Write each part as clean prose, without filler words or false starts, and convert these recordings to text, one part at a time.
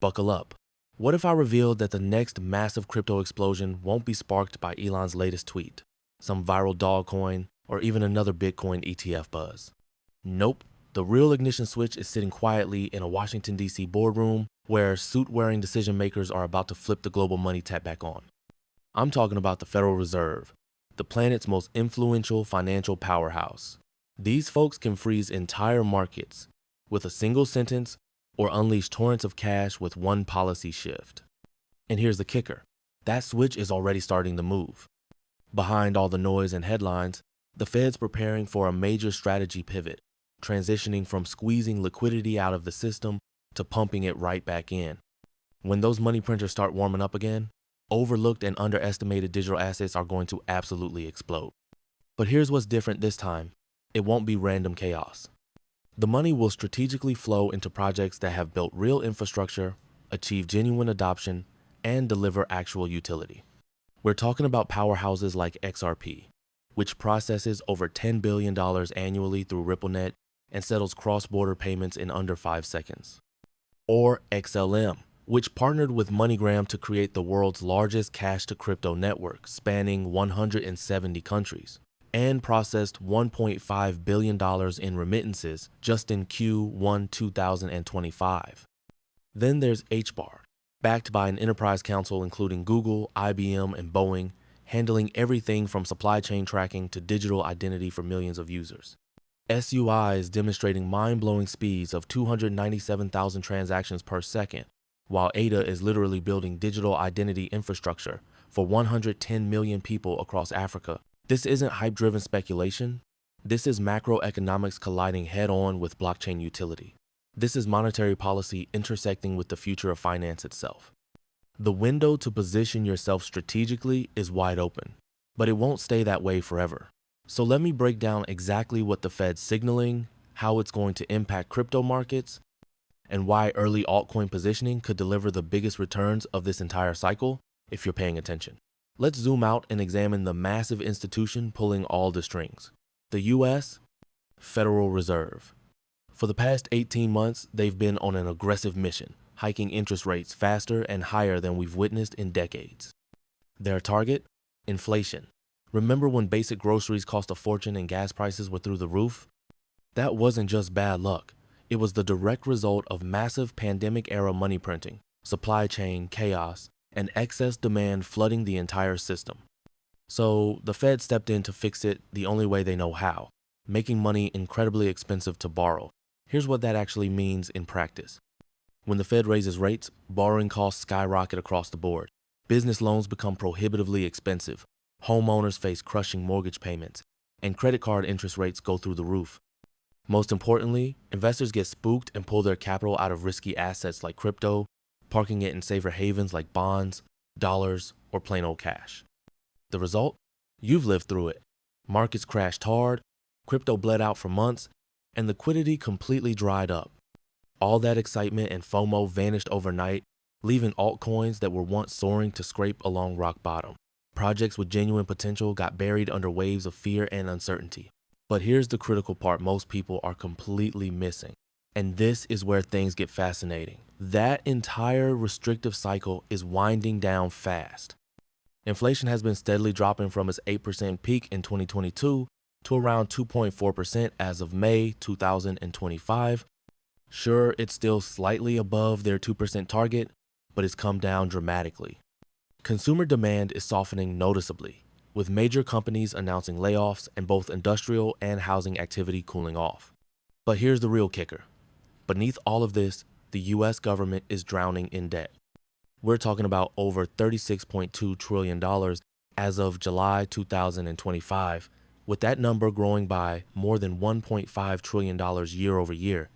Buckle up. What if I revealed that the next massive crypto explosion won't be sparked by Elon's latest tweet, some viral dog coin, or even another Bitcoin ETF buzz? Nope. The real ignition switch is sitting quietly in a Washington, D.C. boardroom where suit-wearing decision makers are about to flip the global money tap back on. I'm talking about the Federal Reserve, the planet's most influential financial powerhouse. These folks can freeze entire markets with a single sentence or unleash torrents of cash with one policy shift. And here's the kicker. That switch is already starting to move. Behind all the noise and headlines, the Fed's preparing for a major strategy pivot, transitioning from squeezing liquidity out of the system to pumping it right back in. When those money printers start warming up again, overlooked and underestimated digital assets are going to absolutely explode. But here's what's different this time. It won't be random chaos. The money will strategically flow into projects that have built real infrastructure, achieve genuine adoption, and deliver actual utility. We're talking about powerhouses like XRP, which processes over $10 billion annually through RippleNet and settles cross-border payments in under 5 seconds. Or XLM, which partnered with MoneyGram to create the world's largest cash-to-crypto network spanning 170 countries, and processed $1.5 billion in remittances just in Q1 2025. Then there's HBAR, backed by an enterprise council including Google, IBM, and Boeing, handling everything from supply chain tracking to digital identity for millions of users. SUI is demonstrating mind-blowing speeds of 297,000 transactions per second, while ENDE is literally building digital identity infrastructure for 110 million people across Africa. This isn't hype-driven speculation. This is macroeconomics colliding head-on with blockchain utility. This is monetary policy intersecting with the future of finance itself. The window to position yourself strategically is wide open, but it won't stay that way forever. So let me break down exactly what the Fed's signaling, how it's going to impact crypto markets, and why early altcoin positioning could deliver the biggest returns of this entire cycle if you're paying attention. Let's zoom out and examine the massive institution pulling all the strings. The U.S. Federal Reserve. For the past 18 months, they've been on an aggressive mission, hiking interest rates faster and higher than we've witnessed in decades. Their target? Inflation. Remember when basic groceries cost a fortune and gas prices were through the roof? That wasn't just bad luck. It was the direct result of massive pandemic-era money printing, supply chain chaos, and excess demand flooding the entire system. So the Fed stepped in to fix it the only way they know how, making money incredibly expensive to borrow. Here's what that actually means in practice. When the Fed raises rates, borrowing costs skyrocket across the board. Business loans become prohibitively expensive. Homeowners face crushing mortgage payments, and credit card interest rates go through the roof. Most importantly, investors get spooked and pull their capital out of risky assets like crypto, parking it in safer havens like bonds, dollars, or plain old cash. The result? You've lived through it. Markets crashed hard, crypto bled out for months, and liquidity completely dried up. All that excitement and FOMO vanished overnight, leaving altcoins that were once soaring to scrape along rock bottom. Projects with genuine potential got buried under waves of fear and uncertainty. But here's the critical part most people are completely missing. And this is where things get fascinating. That entire restrictive cycle is winding down fast. Inflation has been steadily dropping from its 8% peak in 2022 to around 2.4% as of May 2025. Sure, it's still slightly above their 2% target, but it's come down dramatically. Consumer demand is softening noticeably, with major companies announcing layoffs and both industrial and housing activity cooling off. But here's the real kicker. Beneath all of this, the U.S. government is drowning in debt. We're talking about over $36.2 trillion as of July 2025, with that number growing by more than $1.5 trillion year over year.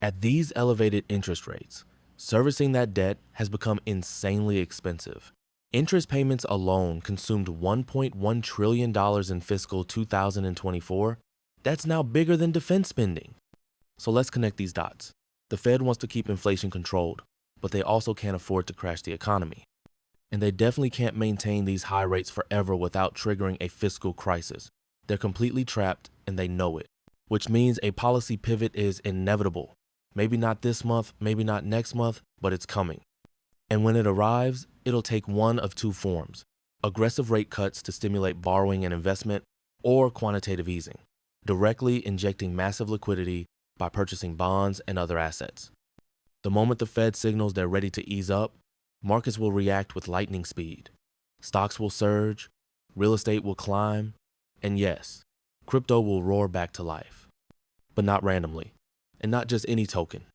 At these elevated interest rates, servicing that debt has become insanely expensive. Interest payments alone consumed $1.1 trillion in fiscal 2024. That's now bigger than defense spending. So let's connect these dots. The Fed wants to keep inflation controlled, but they also can't afford to crash the economy. And they definitely can't maintain these high rates forever without triggering a fiscal crisis. They're completely trapped and they know it, which means a policy pivot is inevitable. Maybe not this month, maybe not next month, but it's coming. And when it arrives, it'll take one of two forms: aggressive rate cuts to stimulate borrowing and investment, or quantitative easing, directly injecting massive liquidity by purchasing bonds and other assets. The moment the Fed signals they're ready to ease up, markets will react with lightning speed. Stocks will surge, real estate will climb, and yes, crypto will roar back to life. But not randomly, and not just any token.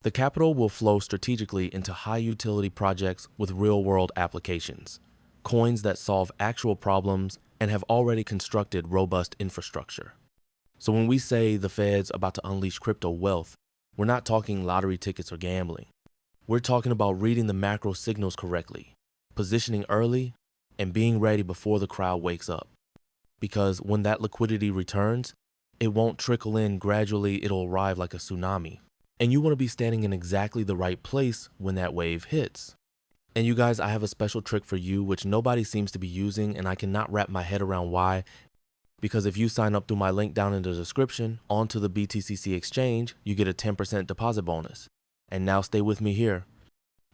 The capital will flow strategically into high-utility projects with real-world applications, coins that solve actual problems and have already constructed robust infrastructure. So when we say the Fed's about to unleash crypto wealth, we're not talking lottery tickets or gambling. We're talking about reading the macro signals correctly, positioning early, and being ready before the crowd wakes up. Because when that liquidity returns, it won't trickle in gradually, it'll arrive like a tsunami. And you want to be standing in exactly the right place when that wave hits. And you guys, I have a special trick for you which nobody seems to be using, and I cannot wrap my head around why. Because if you sign up through my link down in the description onto the BTCC exchange, you get a 10% deposit bonus. And now stay with me here.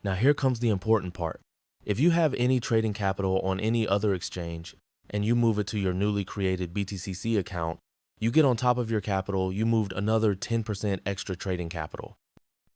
Now here comes the important part. If you have any trading capital on any other exchange and you move it to your newly created BTCC account, you get on top of your capital, you moved another 10% extra trading capital.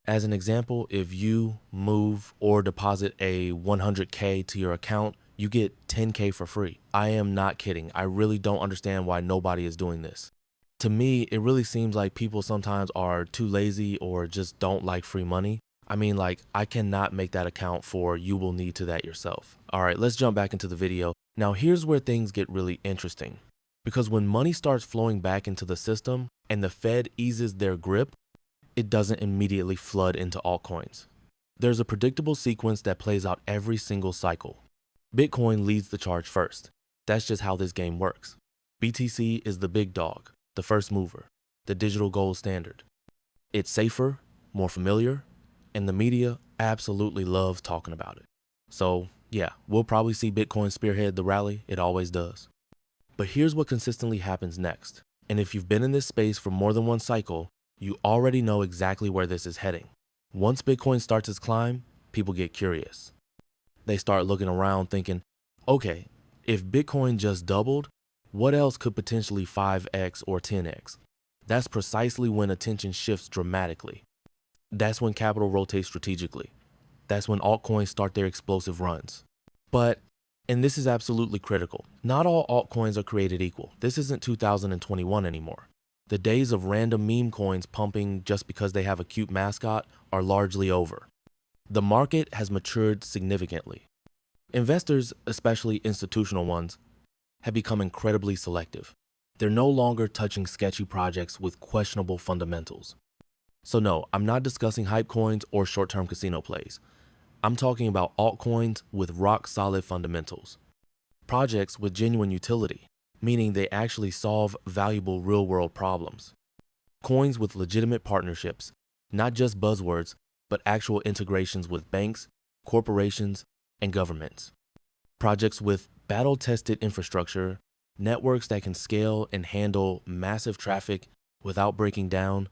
As an example, if you move or deposit a 100K to your account, you get 10K for free. I am not kidding. I really don't understand why nobody is doing this. To me, it really seems like people sometimes are too lazy or just don't like free money. I mean, like, I cannot make that account for you will need to that yourself. All right, let's jump back into the video. Now, here's where things get really interesting. Because when money starts flowing back into the system and the Fed eases their grip, it doesn't immediately flood into altcoins. There's a predictable sequence that plays out every single cycle. Bitcoin leads the charge first. That's just how this game works. BTC is the big dog, the first mover, the digital gold standard. It's safer, more familiar, and the media absolutely loves talking about it. So yeah, we'll probably see Bitcoin spearhead the rally. It always does. But here's what consistently happens next. And if you've been in this space for more than one cycle, you already know exactly where this is heading. Once Bitcoin starts its climb, people get curious. They start looking around thinking, okay, if Bitcoin just doubled, what else could potentially 5x or 10x? That's precisely when attention shifts dramatically. That's when capital rotates strategically. That's when altcoins start their explosive runs. But, and this is absolutely critical, not all altcoins are created equal. This isn't 2021 anymore. The days of random meme coins pumping just because they have a cute mascot are largely over. The market has matured significantly. Investors, especially institutional ones, have become incredibly selective. They're no longer touching sketchy projects with questionable fundamentals. So no, I'm not discussing hype coins or short-term casino plays. I'm talking about altcoins with rock-solid fundamentals. Projects with genuine utility, meaning they actually solve valuable real-world problems. Coins with legitimate partnerships, not just buzzwords, but actual integrations with banks, corporations, and governments. Projects with battle-tested infrastructure, networks that can scale and handle massive traffic without breaking down.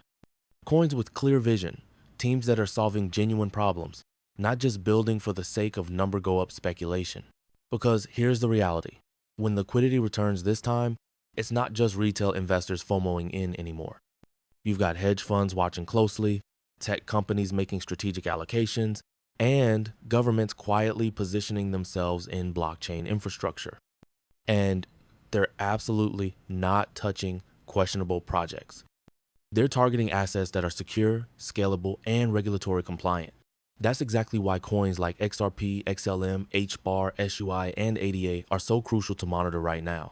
Coins with clear vision, teams that are solving genuine problems, not just building for the sake of number go up speculation. Because here's the reality. When liquidity returns this time, it's not just retail investors FOMOing in anymore. You've got hedge funds watching closely, tech companies making strategic allocations, and governments quietly positioning themselves in blockchain infrastructure. And they're absolutely not touching questionable projects. They're targeting assets that are secure, scalable, and regulatory compliant. That's exactly why coins like XRP, XLM, HBAR, SUI, and ADA are so crucial to monitor right now.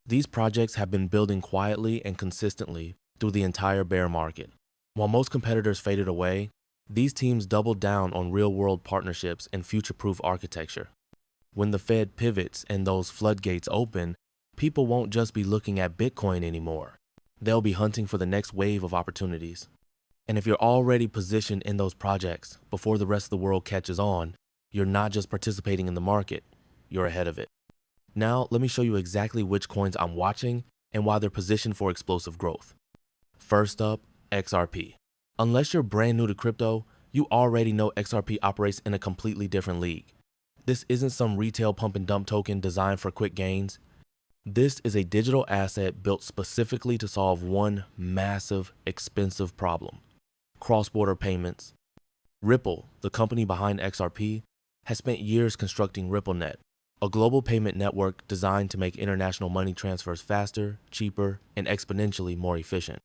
These projects have been building quietly and consistently through the entire bear market. While most competitors faded away, these teams doubled down on real-world partnerships and future-proof architecture. When the Fed pivots and those floodgates open, people won't just be looking at Bitcoin anymore. They'll be hunting for the next wave of opportunities. And if you're already positioned in those projects before the rest of the world catches on, you're not just participating in the market, you're ahead of it. Now, let me show you exactly which coins I'm watching and why they're positioned for explosive growth. First up, XRP. Unless you're brand new to crypto, you already know XRP operates in a completely different league. This isn't some retail pump and dump token designed for quick gains. This is a digital asset built specifically to solve one massive, expensive problem: cross-border payments. Ripple, the company behind XRP, has spent years constructing RippleNet, a global payment network designed to make international money transfers faster, cheaper, and exponentially more efficient.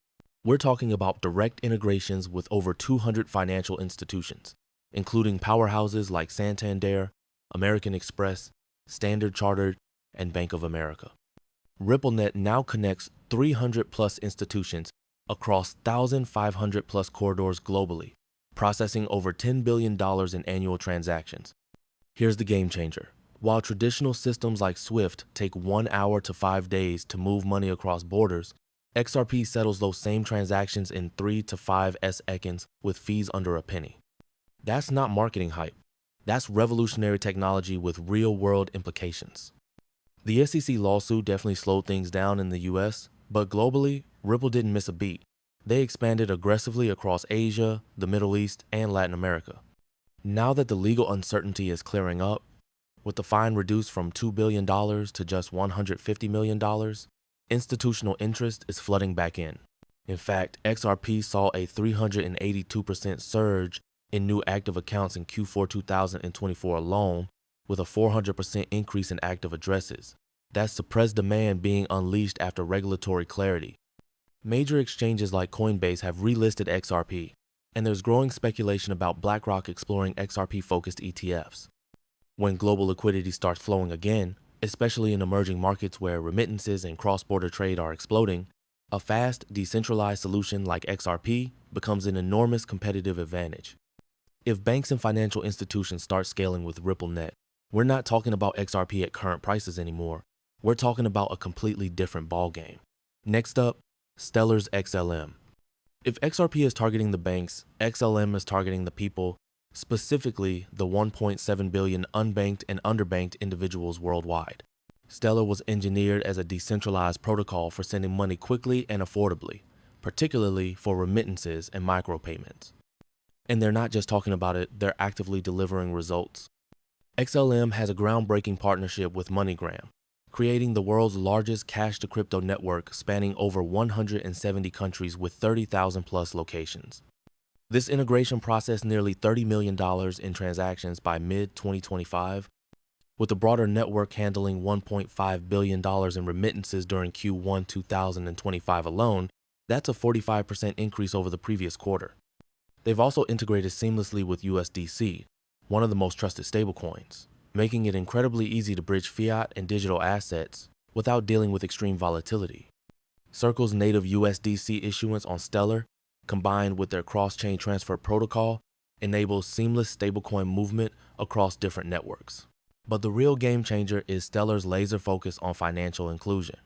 We're talking about direct integrations with over 200 financial institutions, including powerhouses like Santander, American Express, Standard Chartered, and Bank of America. RippleNet now connects 300 plus institutions across 1,500 plus corridors globally, processing over $10 billion in annual transactions. Here's the game changer. While traditional systems like SWIFT take 1 hour to 5 days to move money across borders, XRP settles those same transactions in 3 to 5 seconds with fees under a penny. That's not marketing hype. That's revolutionary technology with real-world implications. The SEC lawsuit definitely slowed things down in the US, but globally, Ripple didn't miss a beat. They expanded aggressively across Asia, the Middle East, and Latin America. Now that the legal uncertainty is clearing up, with the fine reduced from $2 billion to just $150 million, institutional interest is flooding back in. In fact, XRP saw a 382% surge in new active accounts in Q4 2024 alone, with a 400% increase in active addresses. That's suppressed demand being unleashed after regulatory clarity. Major exchanges like Coinbase have relisted XRP, and there's growing speculation about BlackRock exploring XRP-focused ETFs. When global liquidity starts flowing again, especially in emerging markets where remittances and cross-border trade are exploding, a fast, decentralized solution like XRP becomes an enormous competitive advantage. If banks and financial institutions start scaling with RippleNet, we're not talking about XRP at current prices anymore. We're talking about a completely different ballgame. Next up, Stellar's XLM. If XRP is targeting the banks, XLM is targeting the people, specifically the 1.7 billion unbanked and underbanked individuals worldwide. Stellar was engineered as a decentralized protocol for sending money quickly and affordably, particularly for remittances and micropayments. And they're not just talking about it, they're actively delivering results. XLM has a groundbreaking partnership with MoneyGram, creating the world's largest cash-to-crypto network spanning over 170 countries with 30,000 plus locations. This integration processed nearly $30 million in transactions by mid-2025, with the broader network handling $1.5 billion in remittances during Q1 2025 alone. That's a 45% increase over the previous quarter. They've also integrated seamlessly with USDC, one of the most trusted stablecoins, making it incredibly easy to bridge fiat and digital assets without dealing with extreme volatility. Circle's native USDC issuance on Stellar, combined with their cross-chain transfer protocol, enables seamless stablecoin movement across different networks. But the real game changer is Stellar's laser focus on financial inclusion.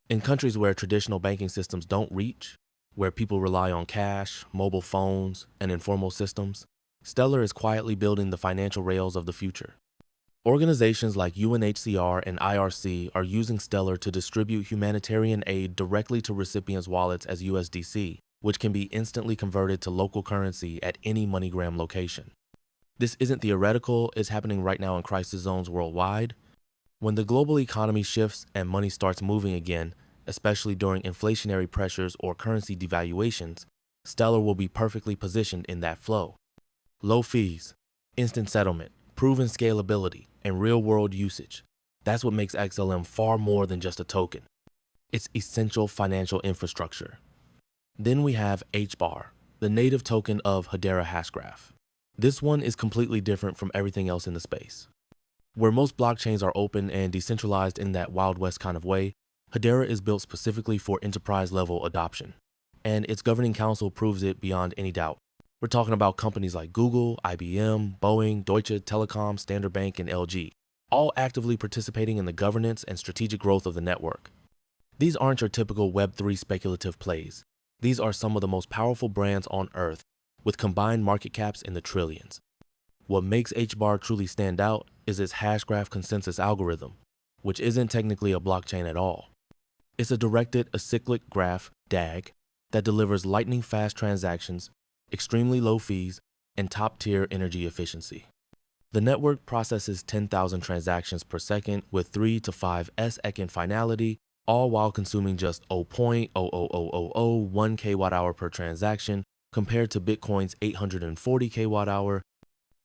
In countries where traditional banking systems don't reach, where people rely on cash, mobile phones, and informal systems, Stellar is quietly building the financial rails of the future. Organizations like UNHCR and IRC are using Stellar to distribute humanitarian aid directly to recipients' wallets as USDC, which can be instantly converted to local currency at any MoneyGram location. This isn't theoretical, it's happening right now in crisis zones worldwide. When the global economy shifts and money starts moving again, especially during inflationary pressures or currency devaluations, Stellar will be perfectly positioned in that flow. Low fees, instant settlement, proven scalability, and real-world usage. That's what makes XLM far more than just a token. It's essential financial infrastructure. Then we have HBAR, the native token of Hedera Hashgraph. This one is completely different from everything else in the space. Where most blockchains are open and decentralized in that Wild West kind of way, Hedera is built specifically for enterprise-level adoption, and its governing council proves it beyond any doubt. We're talking about companies like Google, IBM, Boeing, Deutsche Telekom, Standard Bank, and LG, all actively participating in the governance and strategic growth of the network. These aren't your typical Web3 speculative plays. These are some of the most powerful brands on Earth, with combined market caps in the trillions. What makes HBAR truly stand out is its hashgraph consensus algorithm, which isn't technically a blockchain at all. It's a directed acyclic graph, DAG, that delivers lightning-fast transactions, extremely low fees, and top-tier energy efficiency. The network processes 10,000 transactions per second with 3 to 5 second finality, all while consuming just 0.00001 kWh per transaction compared to Bitcoin's 840 kWh.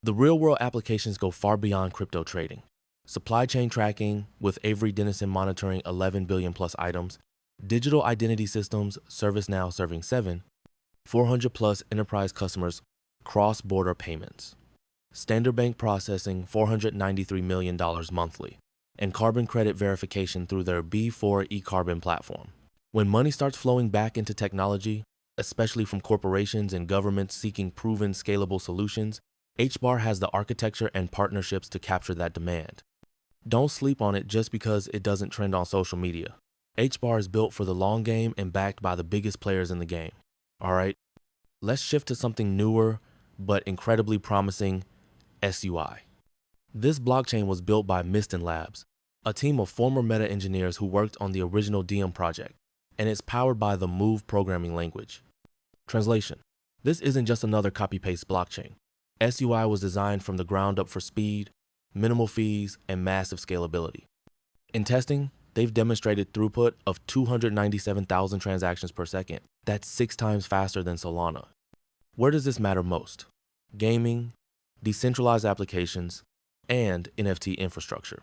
The real-world applications go far beyond crypto trading. Supply chain tracking with Avery Dennison monitoring 11 billion plus items, digital identity systems, ServiceNow serving 7, 400 plus enterprise customers, cross-border payments. Standard Bank processing $493 million monthly, and carbon credit verification through their B4 eCarbon platform. When money starts flowing back into technology, especially from corporations and governments seeking proven scalable solutions, HBAR has the architecture and partnerships to capture that demand. Don't sleep on it just because it doesn't trend on social media. HBAR is built for the long game and backed by the biggest players in the game. All right, let's shift to something newer but incredibly promising, SUI. This blockchain was built by Miston Labs, a team of former Meta engineers who worked on the original Diem project, and it's powered by the Move programming language. Translation: this isn't just another copy-paste blockchain. SUI was designed from the ground up for speed, minimal fees, and massive scalability. In testing, they've demonstrated throughput of 297,000 transactions per second. That's 6 times faster than Solana. Where does this matter most? Gaming, decentralized applications, and NFT infrastructure.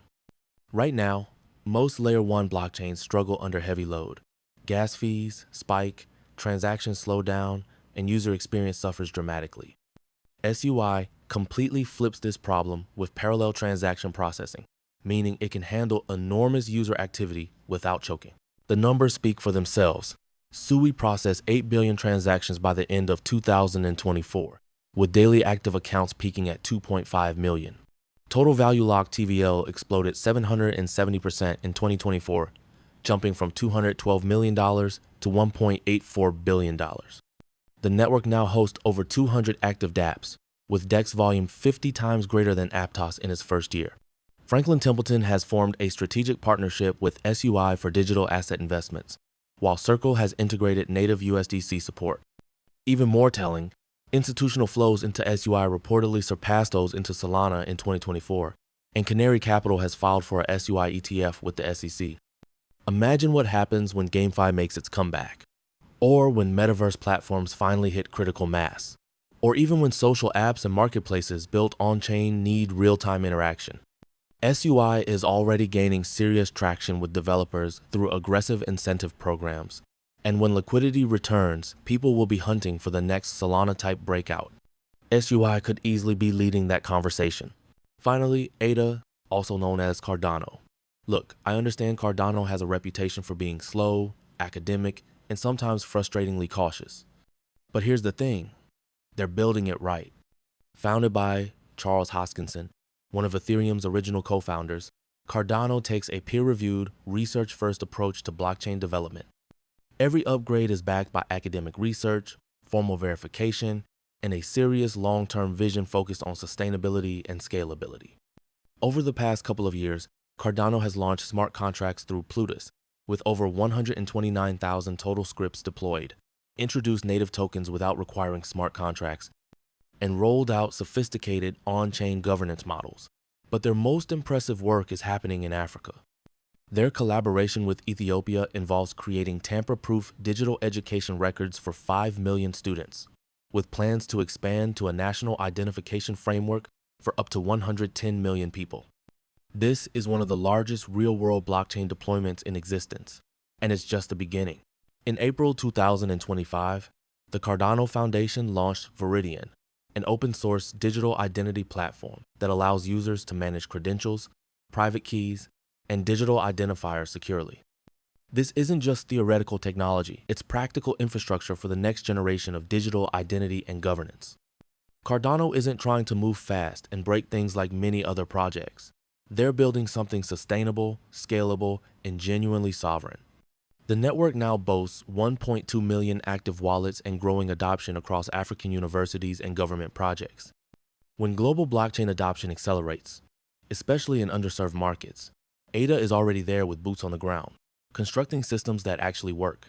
Right now, most Layer 1 blockchains struggle under heavy load. Gas fees spike, transactions slow down, and user experience suffers dramatically. SUI completely flips this problem with parallel transaction processing, meaning it can handle enormous user activity without choking. The numbers speak for themselves. SUI processed 8 billion transactions by the end of 2024, with daily active accounts peaking at 2.5 million. Total value locked TVL exploded 770% in 2024, jumping from $212 million to $1.84 billion. The network now hosts over 200 active dApps, with DEX volume 50 times greater than Aptos in its first year. Franklin Templeton has formed a strategic partnership with SUI for digital asset investments, while Circle has integrated native USDC support. Even more telling, institutional flows into SUI reportedly surpassed those into Solana in 2024, and Canary Capital has filed for a SUI ETF with the SEC. Imagine what happens when GameFi makes its comeback, or when metaverse platforms finally hit critical mass, or even when social apps and marketplaces built on-chain need real-time interaction. SUI is already gaining serious traction with developers through aggressive incentive programs, and when liquidity returns, people will be hunting for the next Solana-type breakout. SUI could easily be leading that conversation. Finally, ADA, also known as Cardano. Look, I understand Cardano has a reputation for being slow, academic, and sometimes frustratingly cautious. But here's the thing, they're building it right. Founded by Charles Hoskinson, one of Ethereum's original co-founders, Cardano takes a peer-reviewed, research-first approach to blockchain development. Every upgrade is backed by academic research, formal verification, and a serious long-term vision focused on sustainability and scalability. Over the past couple of years, Cardano has launched smart contracts through Plutus, with over 129,000 total scripts deployed, introduced native tokens without requiring smart contracts, and rolled out sophisticated on-chain governance models. But their most impressive work is happening in Africa. Their collaboration with Ethiopia involves creating tamper-proof digital education records for 5 million students, with plans to expand to a national identification framework for up to 110 million people. This is one of the largest real-world blockchain deployments in existence, and it's just the beginning. In April 2025, the Cardano Foundation launched Viridian, an open-source digital identity platform that allows users to manage credentials, private keys, and digital identifiers securely. This isn't just theoretical technology, it's practical infrastructure for the next generation of digital identity and governance. Cardano isn't trying to move fast and break things like many other projects. They're building something sustainable, scalable, and genuinely sovereign. The network now boasts 1.2 million active wallets and growing adoption across African universities and government projects. When global blockchain adoption accelerates, especially in underserved markets, ADA is already there with boots on the ground, constructing systems that actually work.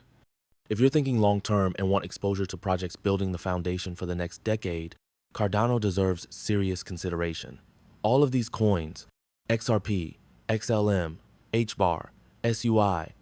If you're thinking long-term and want exposure to projects building the foundation for the next decade, Cardano deserves serious consideration. All of these coins, XRP, XLM, HBAR, SUI,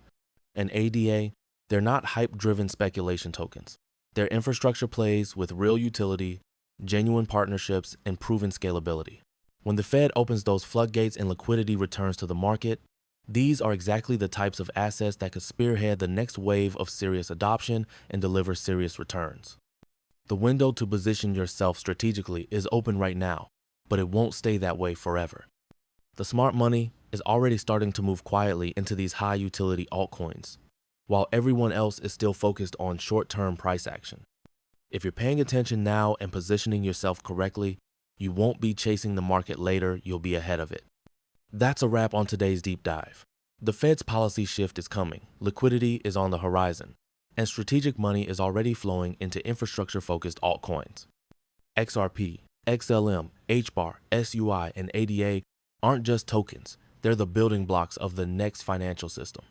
and ADA, they're not hype-driven speculation tokens. They're infrastructure plays with real utility, genuine partnerships, and proven scalability. When the Fed opens those floodgates and liquidity returns to the market, these are exactly the types of assets that could spearhead the next wave of serious adoption and deliver serious returns. The window to position yourself strategically is open right now, but it won't stay that way forever. The smart money is already starting to move quietly into these high-utility altcoins, while everyone else is still focused on short-term price action. If you're paying attention now and positioning yourself correctly, you won't be chasing the market later, you'll be ahead of it. That's a wrap on today's deep dive. The Fed's policy shift is coming, liquidity is on the horizon, and strategic money is already flowing into infrastructure-focused altcoins. XRP, XLM, HBAR, SUI, and ADA aren't just tokens, they're the building blocks of the next financial system.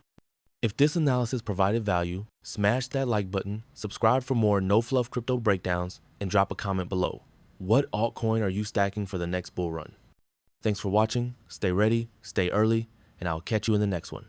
If this analysis provided value, smash that like button, subscribe for more no-fluff crypto breakdowns, and drop a comment below. What altcoin are you stacking for the next bull run? Thanks for watching, stay ready, stay early, and I'll catch you in the next one.